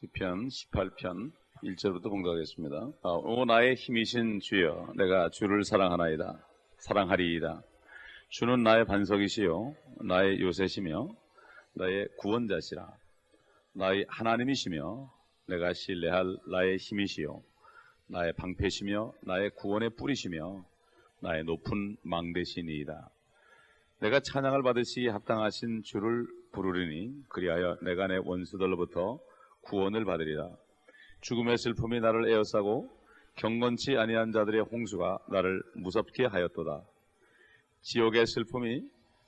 시편 18편 1절부터 봉독하겠습니다. 오 나의 힘이신 주여, 내가 주를 사랑하나이다. 사랑하리이다. 주는 나의 반석이시요 나의 요새시며 나의 구원자시라. 나의 하나님이시며 내가 신뢰할 나의 힘이시요 나의 방패시며 나의 구원의 뿌리시며 나의 높은 망대시니이다. 내가 찬양을 받으시기 합당하신 주를 부르리니 그리하여 내가 내 원수들로부터 구원을 받으리라. 죽음의 슬픔이 나를 에워싸고 경건치 아니한 자들의 홍수가 나를 무섭게 하였도다. 지옥의 슬픔이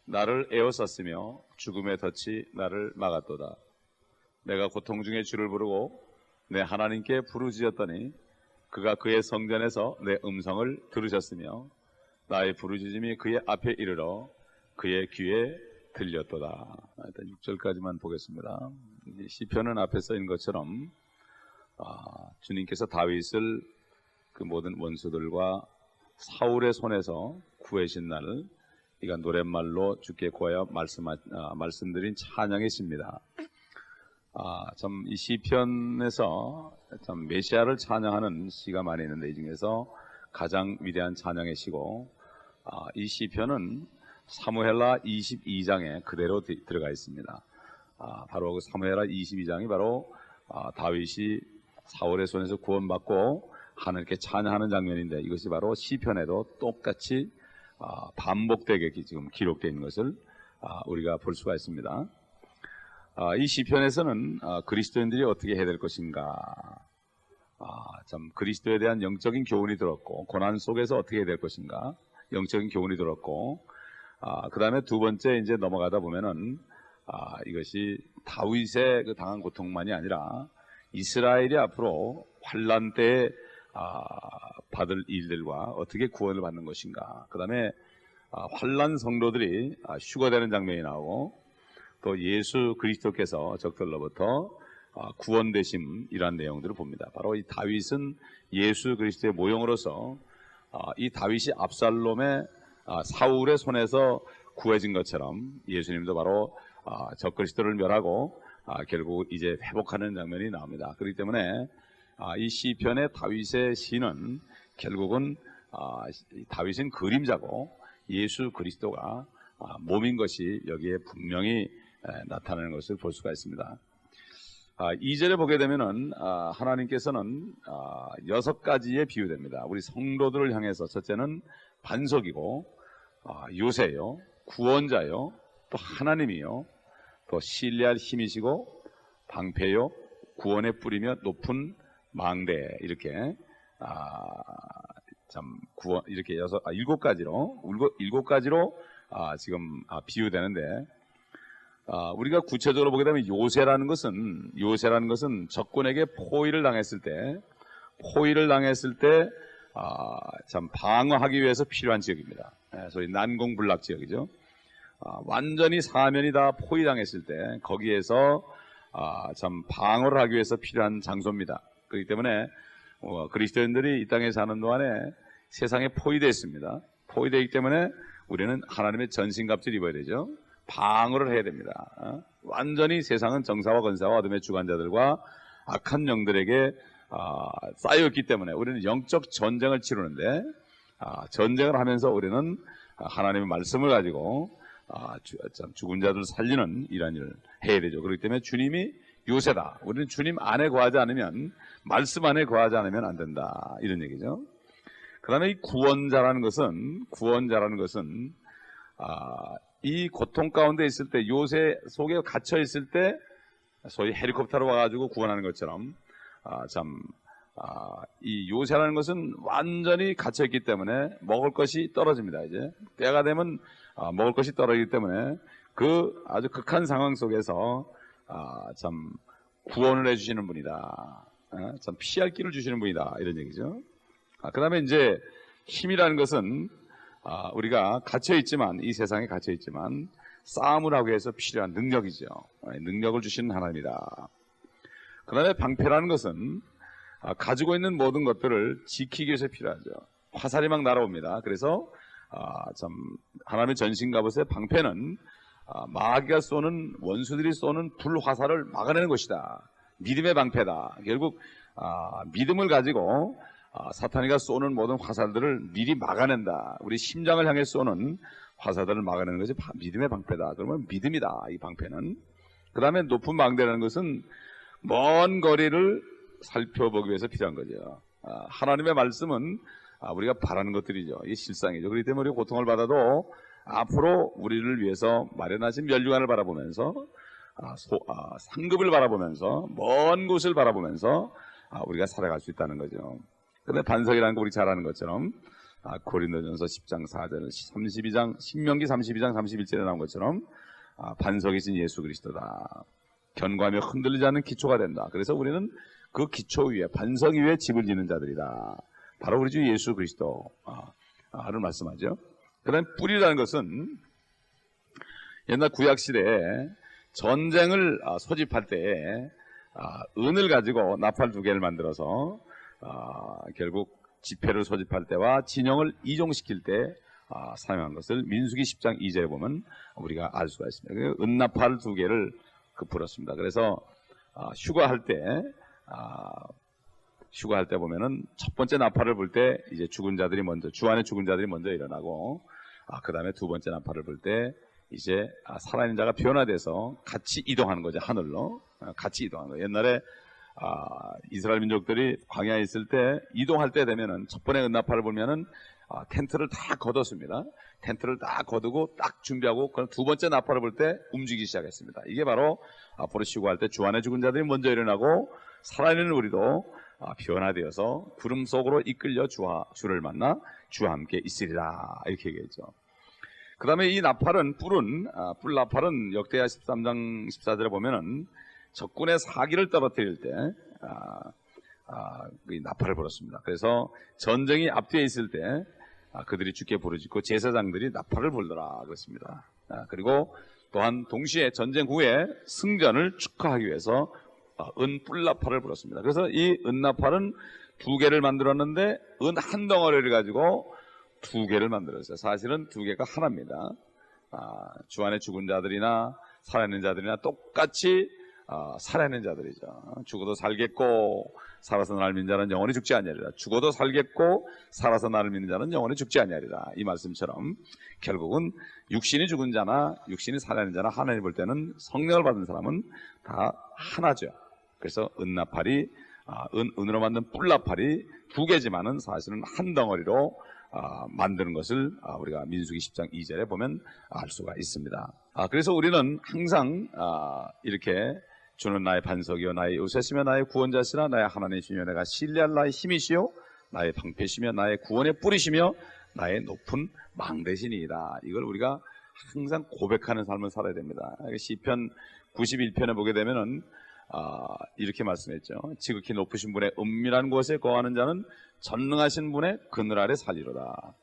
나를 에워쌌으며 죽음의 덫이 나를 막았도다. 내가 고통 중에 주를 부르고 내 하나님께 부르짖었더니 그가 그의 성전에서 내 음성을 들으셨으며 나의 부르짖음이 그의 앞에 이르러 그의 귀에 들렸도다. 일단 6절까지만 보겠습니다. 시편은 앞에 써있는 것처럼 주님께서 다윗을 그 모든 원수들과 사울의 손에서 구해신 날을 이가 노랫말로 주께 구하여 말씀드린 찬양이십니다. 참 이 시편에서 참 메시아를 찬양하는 시가 많이 있는데 이 중에서 가장 위대한 찬양의 시고 이 시편은 사무엘하 22장에 그대로 들어가 있습니다. 바로 그 사무엘하 22장이 바로 다윗이 사울의 손에서 구원받고 하나님께 찬양하는 장면인데 이것이 바로 시편에도 똑같이 반복되게 지금 기록되어 있는 것을 우리가 볼 수가 있습니다. 이 시편에서는 그리스도인들이 어떻게 해야 될 것인가, 참 그리스도에 대한 영적인 교훈이 들었고 고난 속에서 어떻게 해야 될 것인가 영적인 교훈이 들었고 그 다음에 두 번째 이제 넘어가다 보면은 이것이 다윗의 그 당한 고통만이 아니라 이스라엘이 앞으로 환난 때에 받을 일들과 어떻게 구원을 받는 것인가, 그 다음에 환난 성도들이 휴거되는 장면이 나오고 또 예수 그리스도께서 적들로부터 구원되심, 이러한 내용들을 봅니다. 바로 이 다윗은 예수 그리스도의 모형으로서 이 다윗이 압살롬의 사울의 손에서 구해진 것처럼 예수님도 바로 적그리스도를 멸하고 결국 이제 회복하는 장면이 나옵니다. 그렇기 때문에 이 시편의 다윗의 시는 결국은 다윗은 그림자고 예수 그리스도가 몸인 것이 여기에 분명히 나타나는 것을 볼 수가 있습니다. 2절에 보게 되면은 하나님께서는 6가지에 비유됩니다. 우리 성도들을 향해서 첫째는 반석이고 요새요, 구원자요, 또 하나님이요, 또 신뢰할 힘이시고 방패요, 구원의 뿌리며 높은 망대, 이렇게 참 구원, 이렇게 7가지로 지금 비유되는데 우리가 구체적으로 보게 되면 요새라는 것은 적군에게 포위를 당했을 때 참 방어하기 위해서 필요한 지역입니다. 소위 난공불락 지역이죠. 완전히 사면이 다 포위당했을 때 거기에서 참 방어를 하기 위해서 필요한 장소입니다. 그렇기 때문에 그리스도인들이 이 땅에 사는 동안에 세상에 포위되어 있습니다. 포위되기 때문에 우리는 하나님의 전신갑주를 입어야 되죠. 방어를 해야 됩니다. 완전히 세상은 정사와 권사와 어둠의 주관자들과 악한 영들에게 쌓여있기 때문에 우리는 영적 전쟁을 치르는데 전쟁을 하면서 우리는 하나님의 말씀을 가지고 죽은 자들을 살리는 이런 일을 해야 되죠. 그렇기 때문에 주님이 요새다. 우리는 주님 안에 거하지 않으면, 말씀 안에 거하지 않으면 안 된다, 이런 얘기죠. 그 다음에 이 구원자라는 것은 이 고통 가운데 있을 때, 요새 속에 갇혀 있을 때 소위 헬리콥터로 와가지고 구원하는 것처럼 이 요새라는 것은 완전히 갇혀있기 때문에 먹을 것이 떨어집니다. 이제 때가 되면 먹을 것이 떨어지기 때문에 그 아주 극한 상황 속에서 참 구원을 해주시는 분이다. 참 피할 길을 주시는 분이다, 이런 얘기죠. 그 다음에 이제 힘이라는 것은 우리가 갇혀있지만, 이 세상에 갇혀있지만 싸움을 하기 위해서 필요한 능력이죠. 능력을 주시는 하나님이다. 그 다음에 방패라는 것은 가지고 있는 모든 것들을 지키기 위해서 필요하죠. 화살이 막 날아옵니다. 그래서 참 하나님의 전신갑옷의 방패는 마귀가 쏘는, 원수들이 쏘는 불화살을 막아내는 것이다. 믿음의 방패다. 결국 믿음을 가지고 사탄이가 쏘는 모든 화살들을 미리 막아낸다. 우리 심장을 향해 쏘는 화살들을 막아내는 것이 믿음의 방패다. 그러면 믿음이다. 이 방패는. 그 다음에 높은 망대라는 것은 먼 거리를 살펴보기 위해서 필요한 거죠. 하나님의 말씀은 우리가 바라는 것들이죠. 이게 실상이죠. 그렇기 때문에 우리가 고통을 받아도 앞으로 우리를 위해서 마련하신 멸류관을 바라보면서 상급을 바라보면서 먼 곳을 바라보면서 우리가 살아갈 수 있다는 거죠. 그런데 반석이라는 거 우리 잘 아는 것처럼 고린도전서 10장 4절 32장 신명기 32장 31절에 나온 것처럼 반석이신 예수 그리스도다. 견고하며 흔들리지 않는 기초가 된다. 그래서 우리는 그 기초 위에 반석 위에 집을 짓는 자들이다. 바로 우리 주 예수 그리스도를 말씀하죠. 그다음에 뿔이라는 것은 옛날 구약 시대에 전쟁을 소집할 때 은을 가지고 나팔 2개를 만들어서 결국 지폐를 소집할 때와 진영을 이종시킬 때 사용한 것을 민수기 10장 2절에 보면 우리가 알 수가 있습니다. 은나팔 2개를 불었습니다. 그래서 휴가할 때 보면은 첫 번째 나팔을 불 때 이제 죽은 자들이 먼저 주 안에 죽은 자들이 먼저 일어나고 그 다음에 두 번째 나팔을 불 때 이제 살아있는 자가 변화돼서 같이 이동하는 거죠. 하늘로 같이 이동하는 거예요. 옛날에 이스라엘 민족들이 광야에 있을 때 이동할 때 되면은 첫 번째 은나팔을 불면은 텐트를 다 걷었습니다. 텐트를 다 거두고 딱 준비하고 그럼 두 번째 나팔을 불 때 움직이기 시작했습니다. 이게 바로 앞으로 쉬고할 때 주 안에 죽은 자들이 먼저 일어나고 살아있는 우리도 변화되어서 구름 속으로 이끌려 주를 만나 주와 함께 있으리라 이렇게 얘기했죠. 그 다음에 이 나팔은 뿔 나팔은 역대하 13장 14절에 보면은 적군의 사기를 떨어뜨릴 때 나팔을 불었습니다. 그래서 전쟁이 앞뒤에 있을 때 그들이 주께 부르짖고 제사장들이 나팔을 불더라 그랬습니다. 그리고 또한 동시에 전쟁 후에 승전을 축하하기 위해서 뿔 나팔을 불었습니다. 그래서 이 은나팔은 2개를 만들었는데 은 한 덩어리를 가지고 2개를 만들었어요. 사실은 2개가 하나입니다. 주 안에 죽은 자들이나 살아있는 자들이나 똑같이 살아있는 자들이죠. 죽어도 살겠고 살아서 나를 믿는 자는 영원히 죽지 아니하리라. 죽어도 살겠고 살아서 나를 믿는 자는 영원히 죽지 아니하리라. 이 말씀처럼 결국은 육신이 죽은 자나 육신이 살아있는 자나 하나님 볼 때는 성령을 받은 사람은 다 하나죠. 그래서 은나팔이 은으로 만든 뿔나팔이 2개지만은 사실은 한 덩어리로 만드는 것을 우리가 민수기 10장 2절에 보면 알 수가 있습니다. 그래서 우리는 항상 이렇게 주는 나의 반석이요 나의 요새시며 나의 구원자시라 나의 하나님이시며 내가 신뢰할 나의 힘이시요 나의 방패시며 나의 구원의 뿔이시며 나의 높은 망대시니이다. 이걸 우리가 항상 고백하는 삶을 살아야 됩니다. 시편 91편에 보게 되면은 이렇게 말씀했죠. 지극히 높으신 분의 은밀한 곳에 거하는 자는 전능하신 분의 그늘 아래 살리로다.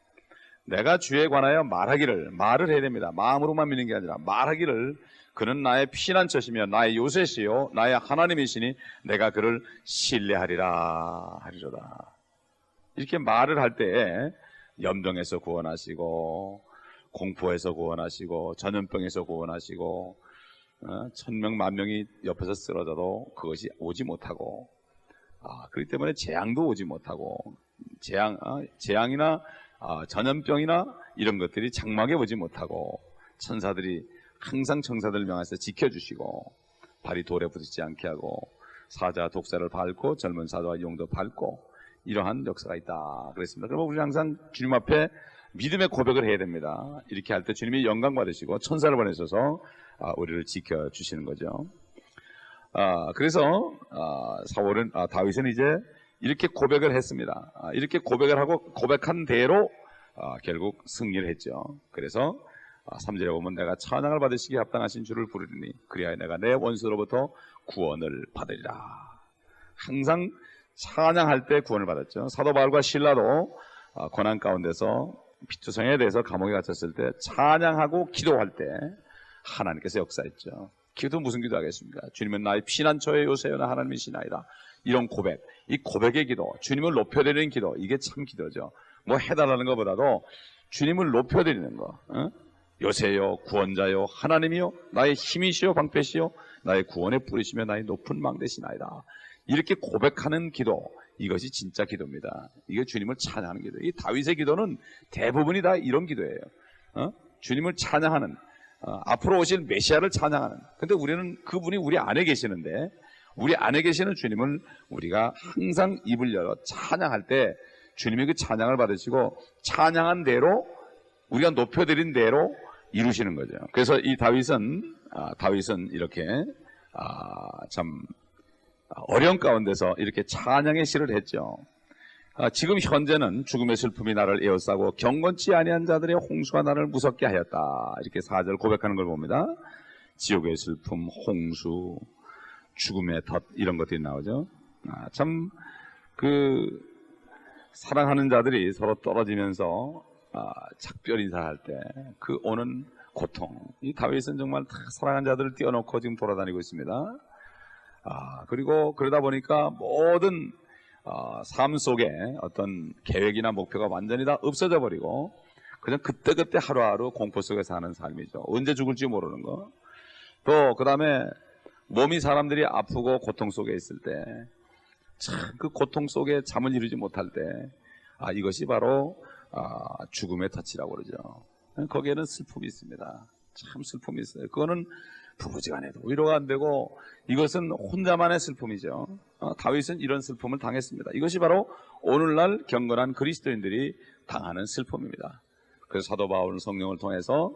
내가 주에 관하여 말을 해야 됩니다. 마음으로만 믿는 게 아니라 말하기를 그는 나의 피난처시며 나의 요새시요 나의 하나님이시니 내가 그를 신뢰하리라 하리로다. 이렇게 말을 할 때에 염병에서 구원하시고 공포에서 구원하시고 전염병에서 구원하시고 1000명 만명이 옆에서 쓰러져도 그것이 오지 못하고 그렇기 때문에 재앙도 오지 못하고 재앙이나 전염병이나 이런 것들이 장막에 오지 못하고 천사들이 항상 청사들을 명하셔서 지켜주시고 발이 돌에 부딪히지 않게 하고 사자 독사를 밟고 젊은 사자와 용도 밟고 이러한 역사가 있다 그랬습니다. 그러면 우리 항상 주님 앞에 믿음의 고백을 해야 됩니다. 이렇게 할 때 주님이 영광 받으시고 천사를 보내셔서 우리를 지켜주시는 거죠. 그래서 다윗은 이제 이렇게 고백을 했습니다. 이렇게 고백을 하고 고백한 대로 결국 승리를 했죠. 그래서 3절에 보면 내가 찬양을 받으시기에 합당하신 주를 부르리니 그리하여 내가 내 원수로부터 구원을 받으리라. 항상 찬양할 때 구원을 받았죠. 사도 바울과 실라도 고난 가운데서 피투성에 대해서 감옥에 갇혔을 때 찬양하고 기도할 때 하나님께서 역사했죠. 기도 무슨 기도하겠습니까? 주님은 나의 피난처의 요새여나 하나님이시나이다. 이런 고백, 이 고백의 기도, 주님을 높여드리는 기도, 이게 참 기도죠. 뭐 해달라는 것보다도 주님을 높여드리는 거, 요새여 구원자여 하나님이여 나의 힘이시여 방패시여 나의 구원의 뿌리시며 나의 높은 망대시나이다. 이렇게 고백하는 기도, 이것이 진짜 기도입니다. 이게 주님을 찬양하는 기도. 이 다윗의 기도는 대부분이 다 이런 기도예요. 주님을 찬양하는, 앞으로 오실 메시아를 찬양하는. 근데 우리는 그분이 우리 안에 계시는데, 우리 안에 계시는 주님을 우리가 항상 입을 열어 찬양할 때 주님이 그 찬양을 받으시고 찬양한 대로, 우리가 높여드린 대로 이루시는 거죠. 그래서 이 다윗은 이렇게 참 어려운 가운데서 이렇게 찬양의 시를 했죠. 지금 현재는 죽음의 슬픔이 나를 에워싸고 경건치 아니한 자들의 홍수가 나를 무섭게 하였다. 이렇게 4절 고백하는 걸 봅니다. 지옥의 슬픔, 홍수, 죽음의 덫, 이런 것들이 나오죠. 참 사랑하는 자들이 서로 떨어지면서 작별 인사할 때 그 오는 고통, 이 다윗은 정말 사랑하는 자들을 띄워놓고 지금 돌아다니고 있습니다. 그리고 그러다 보니까 모든 삶 속에 어떤 계획이나 목표가 완전히 다 없어져 버리고 그냥 그때그때 하루하루 공포 속에 사는 삶이죠. 언제 죽을지 모르는 거. 또 그 다음에 몸이 사람들이 아프고 고통 속에 있을 때 참 그 고통 속에 잠을 이루지 못할 때 이것이 바로 죽음의 덫이라고 그러죠. 거기에는 슬픔이 있습니다. 참 슬픔이 있어요. 그거는 부부지간에도 위로가 안 되고 이것은 혼자만의 슬픔이죠. 다윗은 이런 슬픔을 당했습니다. 이것이 바로 오늘날 경건한 그리스도인들이 당하는 슬픔입니다. 그래서 사도 바울은 성령을 통해서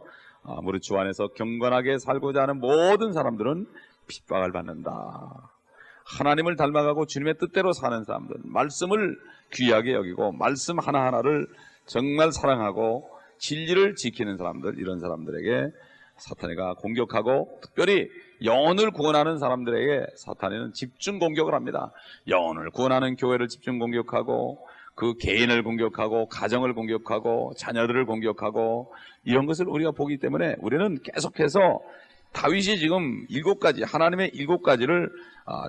무릇 주 안에서 경건하게 살고자 하는 모든 사람들은 핍박을 받는다. 하나님을 닮아가고 주님의 뜻대로 사는 사람들, 말씀을 귀하게 여기고 말씀 하나하나를 정말 사랑하고 진리를 지키는 사람들, 이런 사람들에게 사탄이가 공격하고, 특별히 영혼을 구원하는 사람들에게 사탄이는 집중 공격을 합니다. 영혼을 구원하는 교회를 집중 공격하고, 그 개인을 공격하고, 가정을 공격하고, 자녀들을 공격하고, 이런 것을 우리가 보기 때문에 우리는 계속해서 다윗이 지금 7가지, 하나님의 7가지를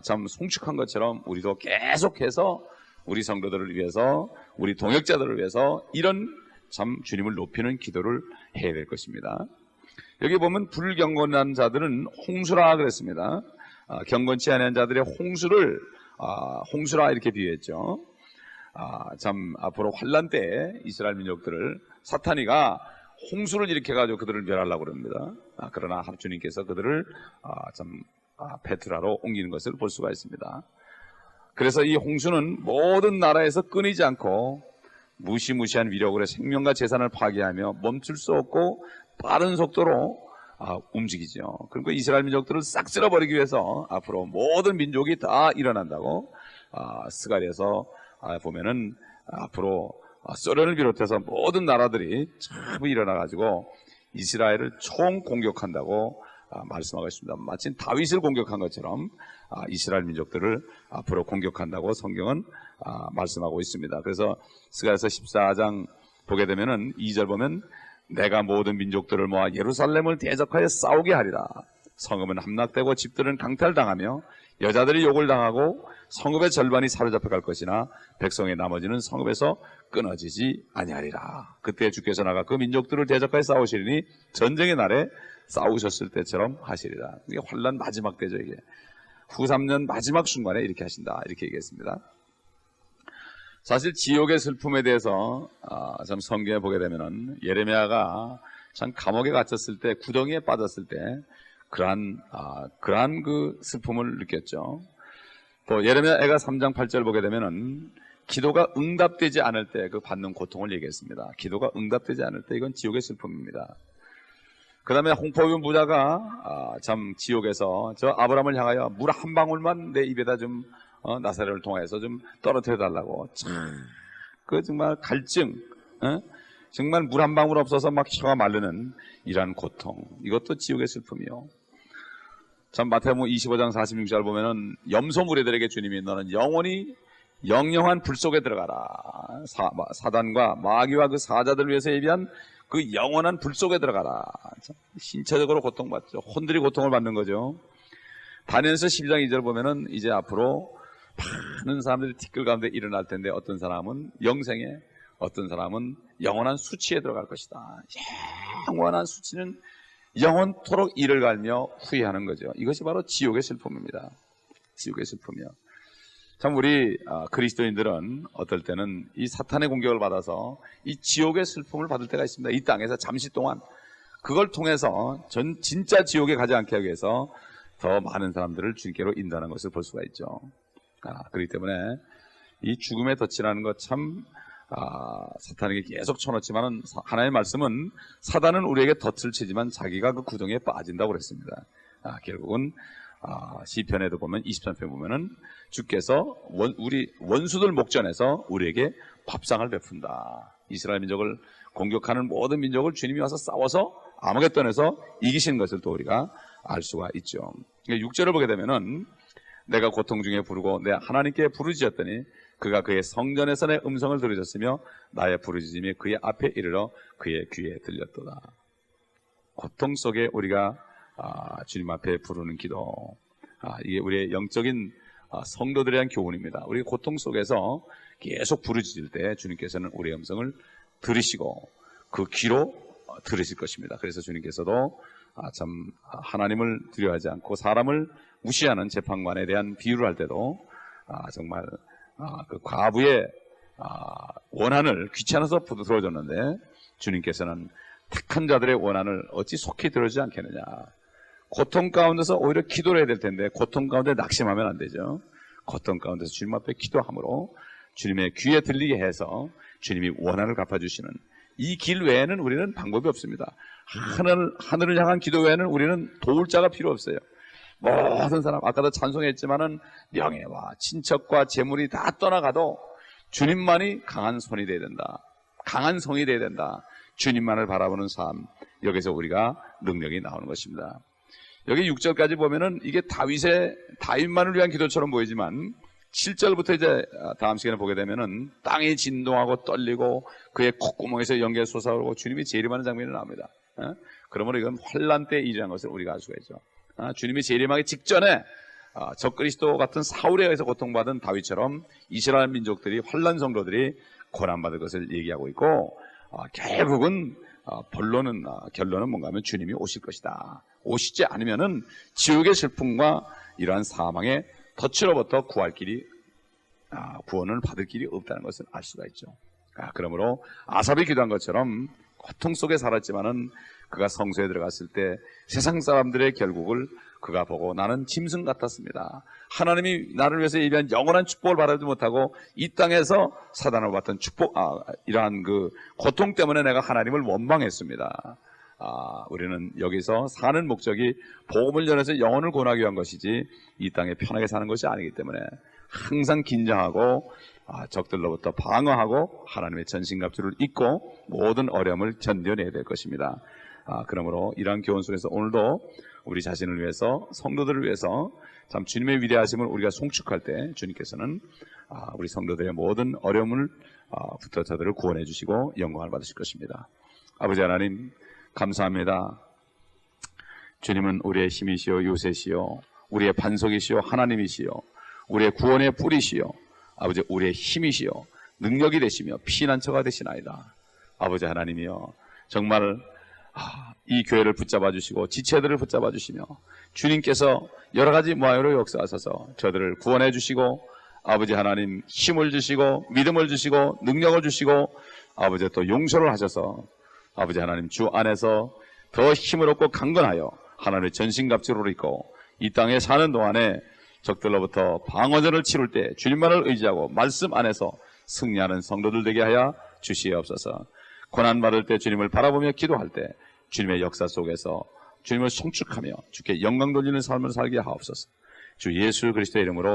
참 송축한 것처럼 우리도 계속해서 우리 성도들을 위해서, 우리 동역자들을 위해서 이런 참 주님을 높이는 기도를 해야 될 것입니다. 여기 보면 불경건한 자들은 홍수라 그랬습니다. 경건치 않은 자들의 홍수라 이렇게 비유했죠. 참 앞으로 환란 때 이스라엘 민족들을 사탄이가 홍수를 일으켜가지고 그들을 멸하려고 그럽니다. 그러나 주님께서 그들을 베트라로 옮기는 것을 볼 수가 있습니다. 그래서 이 홍수는 모든 나라에서 끊이지 않고 무시무시한 위력으로 생명과 재산을 파괴하며 멈출 수 없고 빠른 속도로 움직이죠. 그리고 이스라엘 민족들을 싹 쓸어버리기 위해서 앞으로 모든 민족이 다 일어난다고 스가랴에서 보면은 앞으로 소련을 비롯해서 모든 나라들이 전부 일어나가지고 이스라엘을 총 공격한다고 말씀하고 있습니다. 마치 다윗을 공격한 것처럼 이스라엘 민족들을 앞으로 공격한다고 성경은 말씀하고 있습니다. 그래서 스가랴서 14장 보게 되면은 2절 보면 내가 모든 민족들을 모아 예루살렘을 대적하여 싸우게 하리라. 성읍은 함락되고 집들은 강탈당하며 여자들이 욕을 당하고 성읍의 절반이 사로잡혀 갈 것이나 백성의 나머지는 성읍에서 끊어지지 아니하리라. 그때 주께서 나가 그 민족들을 대적하여 싸우시리니 전쟁의 날에 싸우셨을 때처럼 하시리라. 이게 환란 마지막 때죠. 이게 후 3년 마지막 순간에 이렇게 하신다, 이렇게 얘기했습니다. 사실 지옥의 슬픔에 대해서 참 성경에 보게 되면은 예레미야가 참 감옥에 갇혔을 때, 구덩이에 빠졌을 때 그러한 그 슬픔을 느꼈죠. 또 예레미야 애가 3장 8절 보게 되면은 기도가 응답되지 않을 때 그 받는 고통을 얘기했습니다. 기도가 응답되지 않을 때 이건 지옥의 슬픔입니다. 그 다음에 홍포비움 부자가 참 지옥에서 저 아브라함을 향하여 물 한 방울만 내 입에다 좀 나사렛을 통해서 좀 떨어뜨려 달라고, 그 정말 갈증, 정말 물 한 방울 없어서 막 혀가 마르는 이러한 고통, 이것도 지옥의 슬픔이요. 참 마태복음 25장 46절 보면은 염소 무리들에게 주님이 너는 영원히 영영한 불 속에 들어가라. 사단과 마귀와 그 사자들을 위해서 예비한 그 영원한 불 속에 들어가라. 신체적으로 고통받죠. 혼들이 고통을 받는 거죠. 다니엘서 12장 2절 보면은 이제 앞으로 많은 사람들이 티끌 가운데 일어날 텐데 어떤 사람은 영생에, 어떤 사람은 영원한 수치에 들어갈 것이다. 영원한 수치는 영원토록 이를 갈며 후회하는 거죠. 이것이 바로 지옥의 슬픔입니다. 지옥의 슬픔이요. 참 우리 그리스도인들은 어떨 때는 이 사탄의 공격을 받아서 이 지옥의 슬픔을 받을 때가 있습니다. 이 땅에서 잠시 동안 그걸 통해서 진짜 지옥에 가지 않게 하기 위해서 더 많은 사람들을 주님께로 인도하는 것을 볼 수가 있죠. 그렇기 때문에 이 죽음의 덫이라는 것 참 사탄에게 계속 쳐넣지만 하나님의 말씀은 사단은 우리에게 덫을 치지만 자기가 그 구덩이에 빠진다고 그랬습니다. 결국은 시편에도 보면 23편 보면은 주께서 우리 원수들 목전에서 우리에게 밥상을 베푼다. 이스라엘 민족을 공격하는 모든 민족을 주님이 와서 싸워서 아마겟돈에서 이기신 것을 또 우리가 알 수가 있죠. 6절을 보게 되면은 내가 고통 중에 부르고 내 하나님께 부르짖었더니 그가 그의 성전에서 내 음성을 들으셨으며 나의 부르짖음이 그의 앞에 이르러 그의 귀에 들렸도다. 고통 속에 우리가 주님 앞에 부르는 기도, 이게 우리의 영적인 성도들에 대한 교훈입니다. 우리 고통 속에서 계속 부르짖을 때 주님께서는 우리의 음성을 들으시고 그 귀로 들으실 것입니다. 그래서 주님께서도 참 하나님을 두려워하지 않고 사람을 무시하는 재판관에 대한 비유를 할 때도 정말 그 과부의 원한을 귀찮아서 들어줬는데 주님께서는 택한 자들의 원한을 어찌 속히 들어주지 않겠느냐. 고통 가운데서 오히려 기도를 해야 될 텐데 고통 가운데 낙심하면 안 되죠. 고통 가운데서 주님 앞에 기도함으로 주님의 귀에 들리게 해서 주님이 원한을 갚아주시는 이 길 외에는 우리는 방법이 없습니다. 하늘을 향한 기도 외에는 우리는 도울 자가 필요 없어요. 모든 사람, 아까도 찬송했지만은 명예와 친척과 재물이 다 떠나가도 주님만이 강한 손이 돼야 된다. 강한 성이 돼야 된다. 주님만을 바라보는 삶, 여기서 우리가 능력이 나오는 것입니다. 여기 6절까지 보면은 이게 다윗만을 위한 기도처럼 보이지만 7절부터 이제 다음 시간에 보게 되면은 땅이 진동하고 떨리고 그의 콧구멍에서 연기가 솟아오르고 주님이 재림하는 장면이 나옵니다. 그러므로 이건 환난 때 일어난 것을 우리가 알 수가 있죠. 주님이 재림하기 직전에 적그리스도 같은 사울에 의해서 고통받은 다윗처럼 이스라엘 민족들이 환난 성도들이 고난받을 것을 얘기하고 있고 결국은 결론은 뭔가 하면 주님이 오실 것이다. 오시지 않으면은 지옥의 슬픔과 이러한 사망의 덫으로부터 구원을 받을 길이 없다는 것을 알 수가 있죠. 그러므로 아삽이 기도한 것처럼 고통 속에 살았지만은 그가 성소에 들어갔을 때 세상 사람들의 결국을 그가 보고 나는 짐승 같았습니다. 하나님이 나를 위해서 예비한 영원한 축복을 바라지 못하고 이 땅에서 사단을 받던 이러한 그 고통 때문에 내가 하나님을 원망했습니다. 우리는 여기서 사는 목적이 복음을 전해서 영혼을 구원하기 위한 것이지 이 땅에 편하게 사는 것이 아니기 때문에 항상 긴장하고 적들로부터 방어하고 하나님의 전신갑주를 입고 모든 어려움을 견뎌내야 될 것입니다. 그러므로 이러한 교훈 속에서 오늘도 우리 자신을 위해서 성도들을 위해서 참 주님의 위대하심을 우리가 송축할 때 주님께서는 우리 성도들의 모든 어려움을 부터 저들을 구원해 주시고 영광을 받으실 것입니다. 아버지 하나님 감사합니다. 주님은 우리의 힘이시요 요새시요 우리의 반석이시요 하나님이시요 우리의 구원의 뿌리시요 아버지 우리의 힘이시요 능력이 되시며 피난처가 되시나이다. 아버지 하나님이여 정말 이 교회를 붙잡아 주시고 지체들을 붙잡아 주시며 주님께서 여러 가지 모양으로 역사하셔서 저들을 구원해 주시고 아버지 하나님 힘을 주시고 믿음을 주시고 능력을 주시고 아버지 또 용서를 하셔서 아버지 하나님 주 안에서 더 힘을 얻고 강건하여 하나님의 전신갑주를 입고 이 땅에 사는 동안에 적들로부터 방어전을 치룰 때 주님만을 의지하고 말씀 안에서 승리하는 성도들 되게 하여 주시옵소서. 고난받을 때 주님을 바라보며 기도할 때 주님의 역사 속에서 주님을 송축하며 주께 영광 돌리는 삶을 살게 하옵소서. 주 예수 그리스도의 이름으로